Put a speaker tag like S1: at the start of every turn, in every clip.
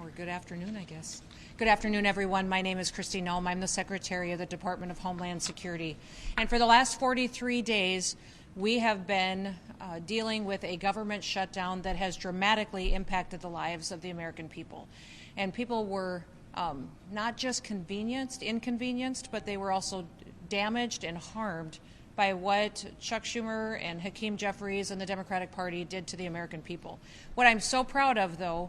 S1: or good afternoon, I guess. Good afternoon, everyone. My name is Kristi Noem. I'm the Secretary of the Department of Homeland Security. And for the last 43 days, we have been dealing with a government shutdown that has dramatically impacted the lives of the American people. And people were not just inconvenienced, but they were also damaged and harmed by what Chuck Schumer and Hakeem Jeffries and the Democratic Party did to the American people. What I'm so proud of, though,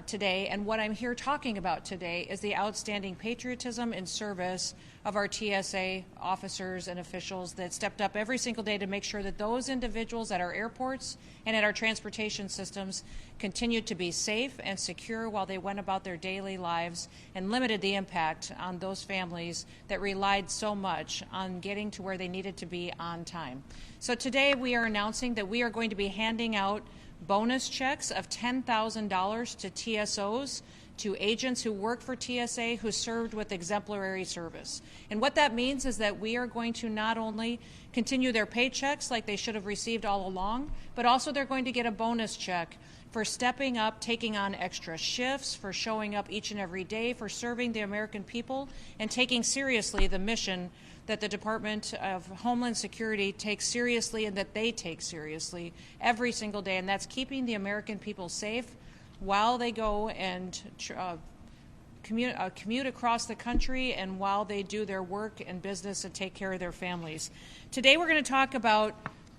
S1: today, and what I'm here talking about today, is the outstanding patriotism and service of our TSA officers and officials that stepped up every single day to make sure that those individuals at our airports and at our transportation systems continued to be safe and secure while they went about their daily lives and limited the impact on those families that relied so much on getting to where they needed to be on time. So today we are announcing that we are going to be handing out bonus checks of $10,000 to TSOs, to agents who work for TSA who served with exemplary service. And what that means is that we are going to not only continue their paychecks like they should have received all along, but also they're going to get a bonus check for stepping up, taking on extra shifts, for showing up each and every day, for serving the American people, and taking seriously the mission that the Department of Homeland Security takes seriously and that they take seriously every single day, and that's keeping the American people safe while they go and commute across the country and while they do their work and business and take care of their families. Today we're going to talk about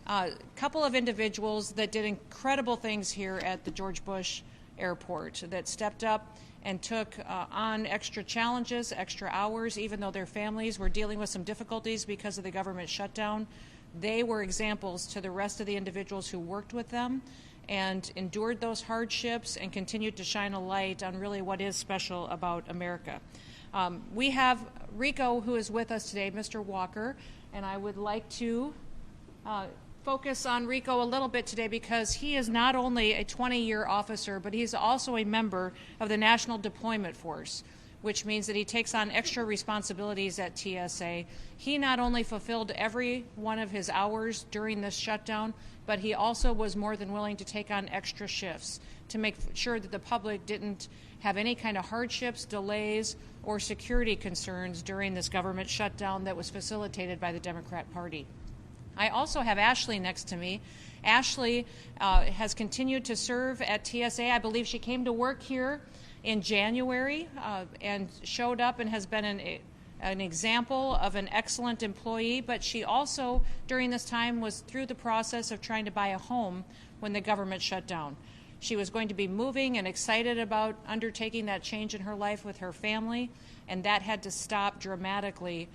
S1: a couple of individuals that did incredible things here at the George Bush Airport, that stepped up and took on extra challenges, extra hours, even though their families were dealing with some difficulties because of the government shutdown. They were examples to the rest of the individuals who worked with them and endured those hardships and continued to shine a light on really what is special about America. We have Rico, who is with us today, Mr. Walker, and I would like to focus on Rico a little bit today because he is not only a 20-year officer, but he's also a member of the National Deployment Force, which means that he takes on extra responsibilities at TSA. He not only fulfilled every one of his hours during this shutdown, but he also was more than willing to take on extra shifts to make sure that the public didn't have any kind of hardships, delays, or security concerns during this government shutdown that was facilitated by the Democrat Party. I also have Ashley next to me. Ashley has continued to serve at TSA. I believe she came to work here in January and showed up and has been an example of an excellent employee, but she also, during this time, was through the process of trying to buy a home when the government shut down. She was going to be moving and excited about undertaking that change in her life with her family, and that had to stop dramatically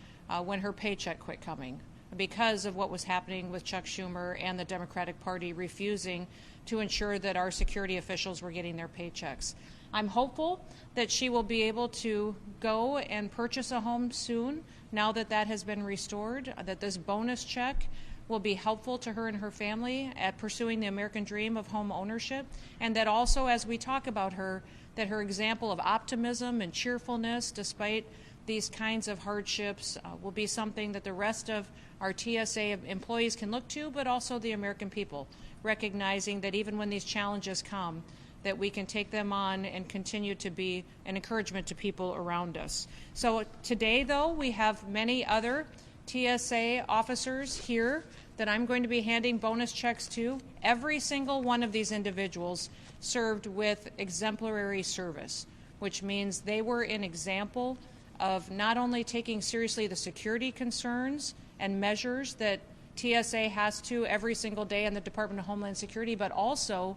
S1: when her paycheck quit coming, because of what was happening with Chuck Schumer and the Democratic Party refusing to ensure that our security officials were getting their paychecks. I'm hopeful that she will be able to go and purchase a home soon, now that that has been restored, that this bonus check will be helpful to her and her family at pursuing the American dream of home ownership, and that also, as we talk about her, that her example of optimism and cheerfulness despite these kinds of hardships will be something that the rest of our TSA employees can look to, but also the American people, recognizing that even when these challenges come, that we can take them on and continue to be an encouragement to people around us. So today, though, we have many other TSA officers here that I'm going to be handing bonus checks to. Every single one of these individuals served with exemplary service, which means they were an example of not only taking seriously the security concerns and measures that TSA has to every single day in the Department of Homeland Security, but also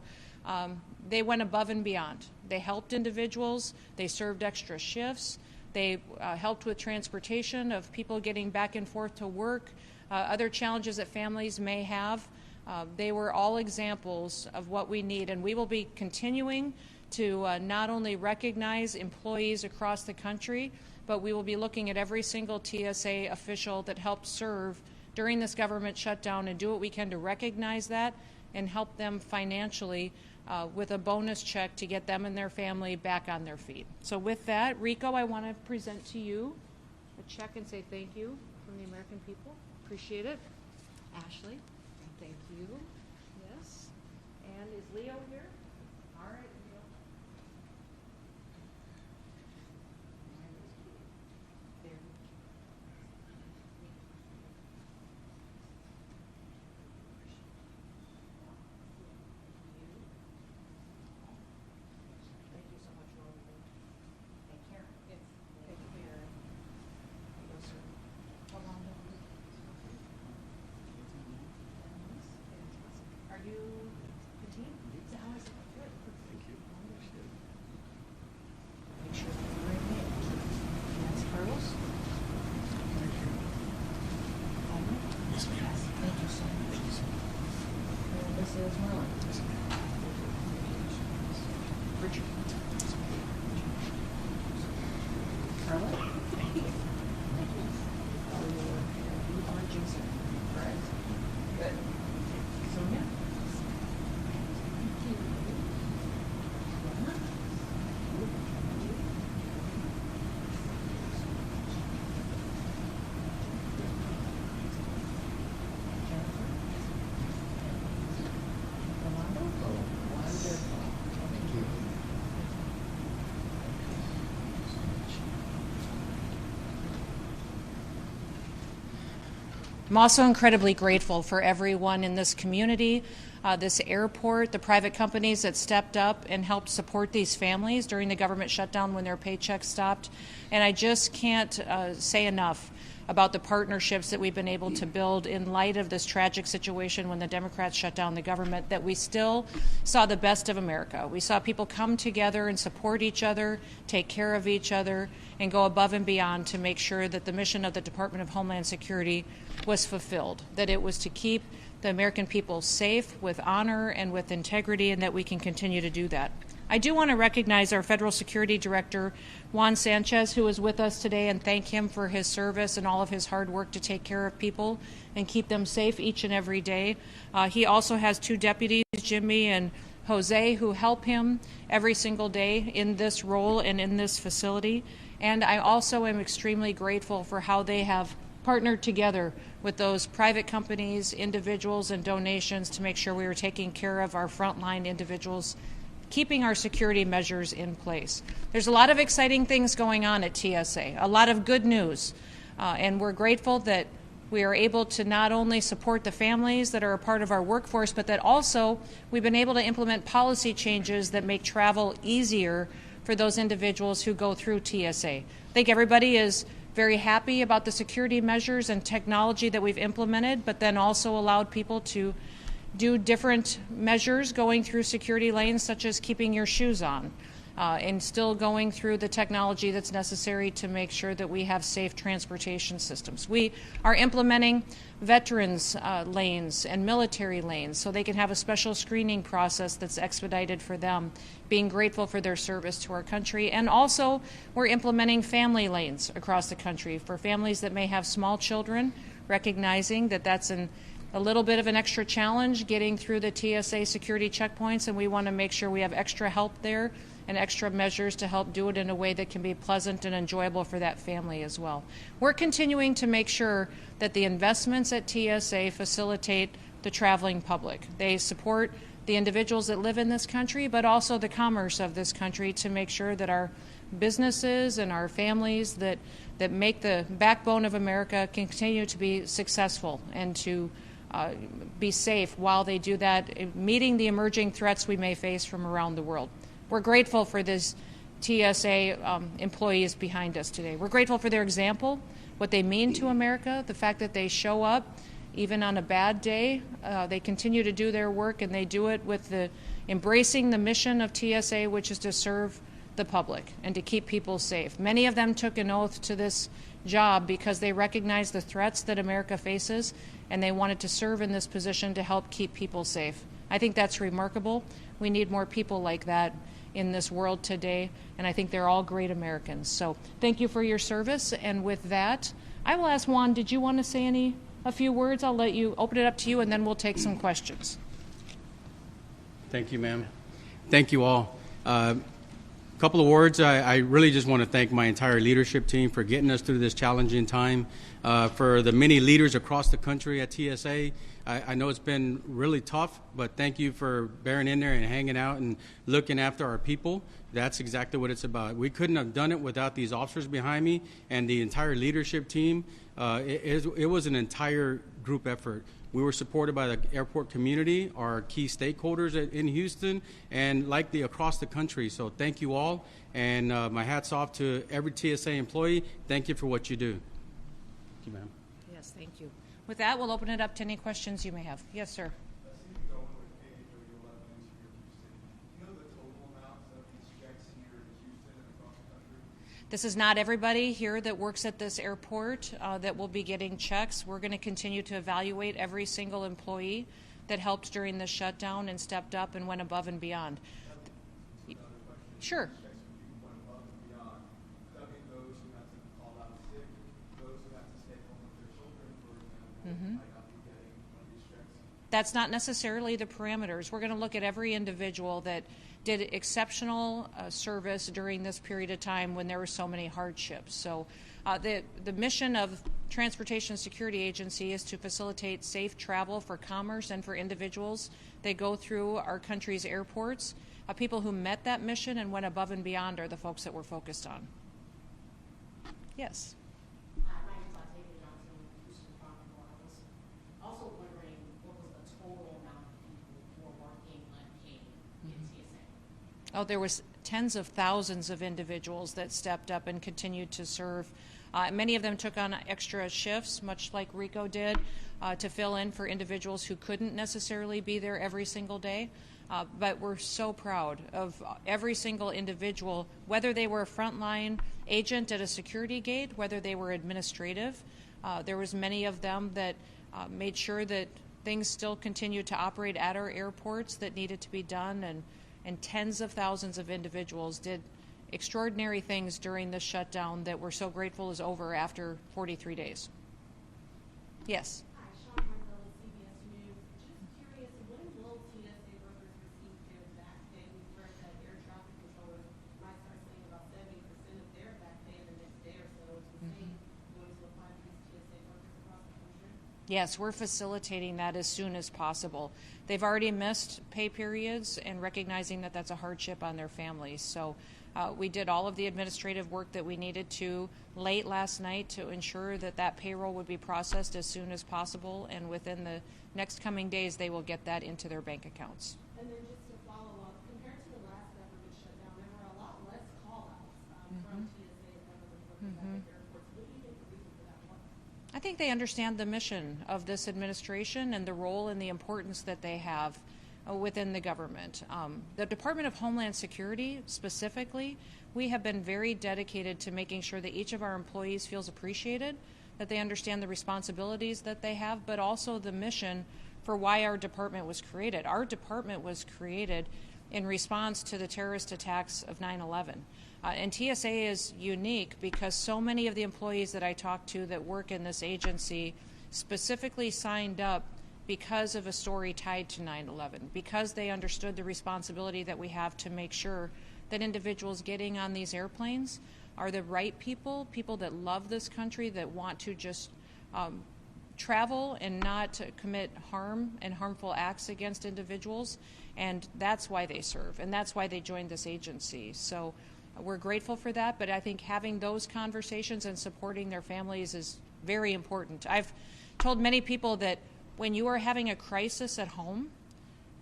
S1: they went above and beyond. They helped individuals, they served extra shifts, they helped with transportation of people getting back and forth to work, other challenges that families may have. They were all examples of what we need, and we will be continuing to not only recognize employees across the country, but we will be looking at every single TSA official that helped serve during this government shutdown and do what we can to recognize that and help them financially with a bonus check to get them and their family back on their feet. So with that, Rico, I want to present to you a check and say thank you from the American people. Appreciate it. Ashley, thank you. Yes. And is Leo here? All right, Leo. Richard. Carla? You are Jason, correct? Good. Sonia? I'm also incredibly grateful for everyone in this community, this airport, the private companies that stepped up and helped support these families during the government shutdown when their paychecks stopped. And I just can't say enough about the partnerships that we've been able to build in light of this tragic situation when the Democrats shut down the government, that we still saw the best of America. We saw people come together and support each other, take care of each other, and go above and beyond to make sure that the mission of the Department of Homeland Security was fulfilled, that it was to keep the American people safe with honor and with integrity, and that we can continue to do that. I do want to recognize our Federal Security Director, Juan Sanchez, who is with us today, and thank him for his service and all of his hard work to take care of people and keep them safe each and every day. He also has two deputies, Jimmy and Jose, who help him every single day in this role and in this facility. And I also am extremely grateful for how they have partnered together with those private companies, individuals, and donations to make sure we were taking care of our frontline individuals, keeping our security measures in place. There's a lot of exciting things going on at TSA, a lot of good news, and we're grateful that we are able to not only support the families that are a part of our workforce, but that also we've been able to implement policy changes that make travel easier for those individuals who go through TSA. I think everybody is very happy about the security measures and technology that we've implemented, but then also allowed people to do different measures going through security lanes, such as keeping your shoes on, and still going through the technology that's necessary to make sure that we have safe transportation systems. We are implementing veterans lanes and military lanes so they can have a special screening process that's expedited for them, being grateful for their service to our country. And also we're implementing family lanes across the country for families that may have small children, recognizing that that's a little bit of an extra challenge getting through the TSA security checkpoints, and we want to make sure we have extra help there and extra measures to help do it in a way that can be pleasant and enjoyable for that family as well. We're continuing to make sure that the investments at TSA facilitate the traveling public. They support the individuals that live in this country, but also the commerce of this country, to make sure that our businesses and our families that make the backbone of America continue to be successful and to be safe while they do that, meeting the emerging threats we may face from around the world. We're grateful for this TSA employees behind us today. We're grateful for their example, what they mean to America, the fact that they show up even on a bad day. They continue to do their work, and they do it with embracing the mission of TSA, which is to serve the public and to keep people safe. Many of them took an oath to this job because they recognize the threats that America faces, and they wanted to serve in this position to help keep people safe. I think that's remarkable. We need more people like that in this world today, and I think they're all great Americans. So thank you for your service, and with that, I will ask Juan, did you want to say a few words? I'll let you open it up to you, and then we'll take some questions.
S2: Thank you, ma'am. Thank you all. Couple of words. I really just want to thank my entire leadership team for getting us through this challenging time. For the many leaders across the country at TSA, I know it's been really tough, but thank you for bearing in there and hanging out and looking after our people. That's exactly what it's about. We couldn't have done it without these officers behind me and the entire leadership team. It was an entire group effort. We were supported by the airport community, our key stakeholders in Houston, and likely across the country. So thank you all, and my hat's off to every TSA employee. Thank you for what you do. Thank you, ma'am.
S1: Yes, thank you. With that, we'll open it up to any questions you may have. Yes, sir. This is not everybody here that works at this airport that will be getting checks. We're going to continue to evaluate every single employee that helped during the shutdown and stepped up and went above and beyond. Sure.
S3: Checks people went above and beyond. That means those who had to call out sick, those who had to stay home with their children, for example, might not be getting one of these checks.
S1: That's not necessarily the parameters. We're going to look at every individual that did exceptional service during this period of time when there were so many hardships. So the mission of Transportation Security Agency is to facilitate safe travel for commerce and for individuals. They go through our country's airports. People who met that mission and went above and beyond are the folks that we're focused on. Yes.
S4: My name is Johnstown, Houston Chronicle. I was also wondering what was the total amount of people who were working unpaid in TSA?
S1: Oh, there was tens of thousands of individuals that stepped up and continued to serve. Many of them took on extra shifts, much like Rico did, to fill in for individuals who couldn't necessarily be there every single day. But we're so proud of every single individual, whether they were a frontline agent at a security gate, whether they were administrative. There was many of them that made sure that things still continued to operate at our airports that needed to be done, and tens of thousands of individuals did extraordinary things during this shutdown that we're so grateful is over after 43 days. Yes.
S5: Hi, Sean Marco with CBS News. Just curious, when will TSA workers receive their back pay? We've heard that air traffic controllers might start saying about 70% of their back pay in the next day or so. Is the same going to apply to these TSA workers across the country?
S1: Yes, we're facilitating that as soon as possible. They've already missed pay periods and recognizing that that's a hardship on their families. So we did all of the administrative work that we needed to late last night to ensure that that payroll would be processed as soon as possible, and within the next coming days they will get that into their bank accounts.
S5: And then just to follow up, compared to the last government shutdown, there were a lot less call-outs from TSA and government workers at the airports. What do you think the reason for that was?
S1: I think they understand the mission of this administration and the role and the importance that they have within the government. The Department of Homeland Security specifically, we have been very dedicated to making sure that each of our employees feels appreciated, that they understand the responsibilities that they have, but also the mission for why our department was created. Our department was created in response to the terrorist attacks of 9/11. And TSA is unique because so many of the employees that I talked to that work in this agency specifically signed up because of a story tied to 9/11, because they understood the responsibility that we have to make sure that individuals getting on these airplanes are the right people, people that love this country, that want to just travel and not commit harm and harmful acts against individuals. And that's why they serve, and that's why they joined this agency. So we're grateful for that, but I think having those conversations and supporting their families is very important. I've told many people that when you are having a crisis at home,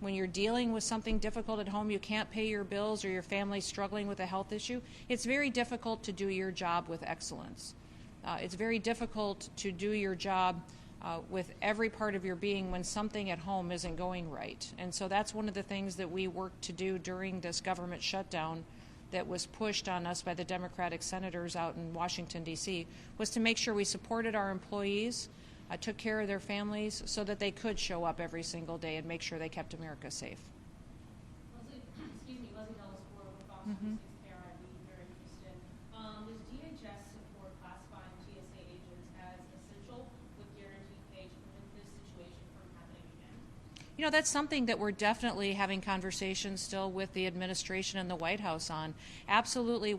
S1: when you're dealing with something difficult at home, you can't pay your bills or your family's struggling with a health issue, it's very difficult to do your job with excellence. It's very difficult to do your job with every part of your being when something at home isn't going right. And so that's one of the things that we worked to do during this government shutdown that was pushed on us by the Democratic senators out in Washington, D.C., was to make sure we supported our employees, took care of their families so that they could show up every single day and make sure they kept America safe.
S5: Leslie Dallas Ford with Fox 26 KRIB here in Houston. Does DHS support classifying TSA agents as essential with guaranteed pay to prevent this situation from happening again?
S1: You know, that's something that we're definitely having conversations still with the administration and the White House on. Absolutely,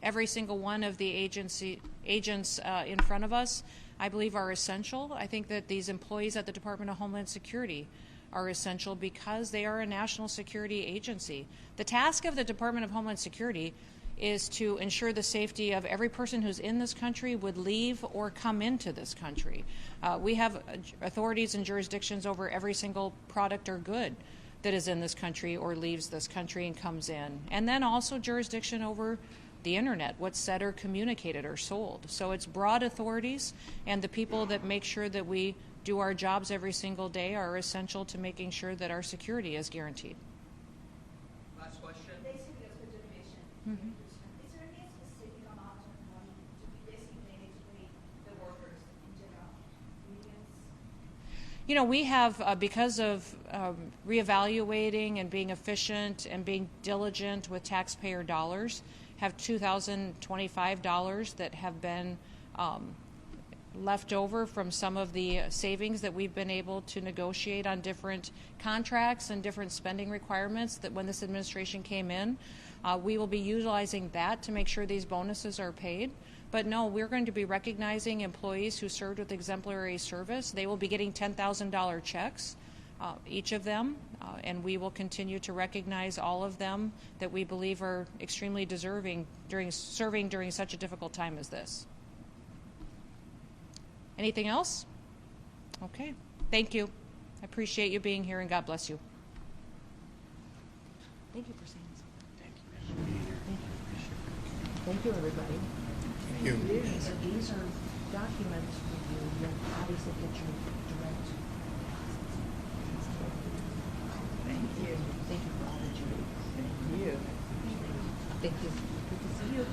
S1: every single one of the agents in front of us, I believe, are essential. I think that these employees at the Department of Homeland Security are essential because they are a national security agency. The task of the Department of Homeland Security is to ensure the safety of every person who's in this country, would leave or come into this country. We have authorities and jurisdictions over every single product or good that is in this country or leaves this country and comes in. And then also jurisdiction over the internet, what's said or communicated or sold. So it's broad authorities, and the people that make sure that we do our jobs every single day are essential to making sure that our security is guaranteed.
S6: Last question.
S7: Basically, that's good information. Is there any specific amount of money to be designated to pay the workers in general? Millions?
S1: You know, we have, because of reevaluating and being efficient and being diligent with taxpayer dollars, have $2,025 that have been left over from some of the savings that we've been able to negotiate on different contracts and different spending requirements that when this administration came in. We will be utilizing that to make sure these bonuses are paid. But no, we're going to be recognizing employees who served with exemplary service. They will be getting $10,000 checks, each of them, and we will continue to recognize all of them that we believe are extremely deserving serving during such a difficult time as this. Anything else? Okay. Thank you. I appreciate you being here, and God bless you. Thank you for saying this.
S8: Thank you, everybody.
S2: Thank you.
S8: So these are documents for you that obviously get your direct. Thank you. Thank you for all that you do. Thank you. Thank you. Good to see you.